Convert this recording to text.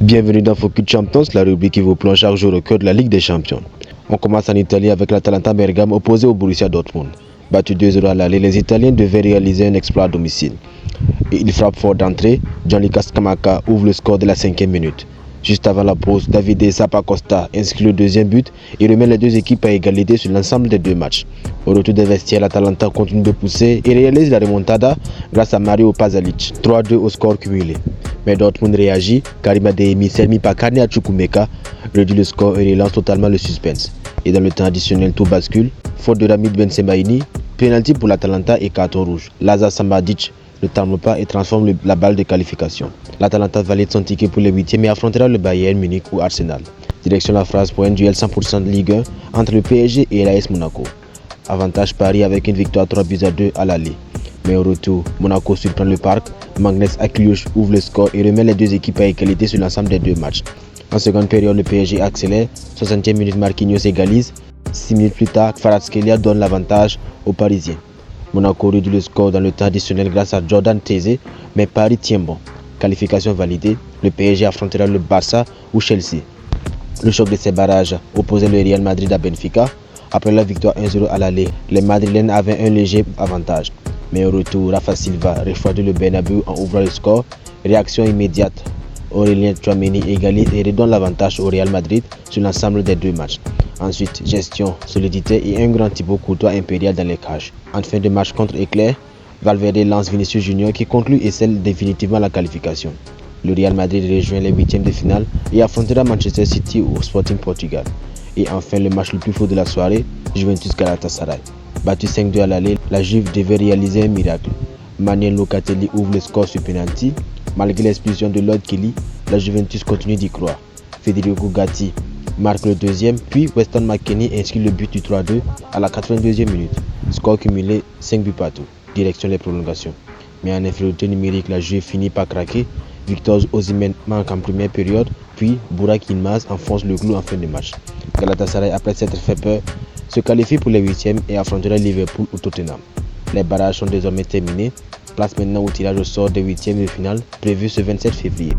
Bienvenue dans Focus Champions, la rubrique qui vous plonge chaque jour au cœur de la Ligue des Champions. On commence en Italie avec l'Atalanta Bergame opposé au Borussia Dortmund. Battu 2-0 à l'aller, les Italiens devaient réaliser un exploit à domicile. Et il frappe fort d'entrée, Gianluca Scamacca ouvre le score de la 5e minute. Juste avant la pause, Davide Zappacosta inscrit le deuxième but et remet les deux équipes à égalité sur l'ensemble des deux matchs. Au retour des vestiaires, l'Atalanta continue de pousser et réalise la remontada grâce à Mario Pasalic, 3-2 au score cumulé. Mais Dortmund réagit, Karim Adeyemi, servi par Kane Chukwuemeka, réduit le score et relance totalement le suspense. Et dans le temps additionnel, tout bascule, faute de Ramid Bensebaini, pénalty pour l'Atalanta et carton rouge. Lazar Samadic ne tarde pas et transforme la balle de qualification. L'Atalanta valide son ticket pour les 8e et affrontera le Bayern Munich ou Arsenal. Direction la France pour un duel 100% de Ligue 1 entre le PSG et l'AS Monaco. Avantage Paris avec une victoire 3-2 à l'aller. Mais au retour, Monaco surprend le parc, Magnus Akliouche ouvre le score et remet les deux équipes à égalité sur l'ensemble des deux matchs. En seconde période, le PSG accélère, 60e minute Marquinhos égalise, 6 minutes plus tard, Kvaratskhelia donne l'avantage aux Parisiens. Monaco réduit le score dans le temps additionnel grâce à Jordan Teze, mais Paris tient bon. Qualification validée, le PSG affrontera le Barça ou Chelsea. Le choc de ces barrages opposait le Real Madrid à Benfica. Après la victoire 1-0 à l'aller, les Madrilènes avaient un léger avantage. Mais au retour, Rafa Silva refroidit le Bernabéu en ouvrant le score. Réaction immédiate, Aurélien Tchouaméni égalise et redonne l'avantage au Real Madrid sur l'ensemble des deux matchs. Ensuite, gestion, solidité et un grand Thibaut Courtois impérial dans les cages. En fin de match contre Éclair, Valverde lance Vinicius Junior qui conclut et scelle définitivement la qualification. Le Real Madrid rejoint les 8e de finale et affrontera Manchester City au Sporting Portugal. Et enfin le match le plus fou de la soirée, Juventus Galatasaray. Battu 5-2 à l'aller, la Juve devait réaliser un miracle. Manuel Locatelli ouvre le score sur penalty. Malgré l'expulsion de Lloyd Kelly, la Juventus continue d'y croire. Federico Gatti marque le deuxième, puis Weston McKennie inscrit le but du 3-2 à la 82e minute. Score cumulé 5 buts partout. Direction les prolongations. Mais en infériorité numérique, la Juve finit par craquer. Victor Osimhen manque en première période, puis Burak Yilmaz enfonce le clou en fin de match. Galatasaray, après s'être fait peur, se qualifie pour les 8e et affrontera Liverpool ou Tottenham. Les barrages sont désormais terminés. Place maintenant au tirage au sort des 8e de finale prévu ce 27 février.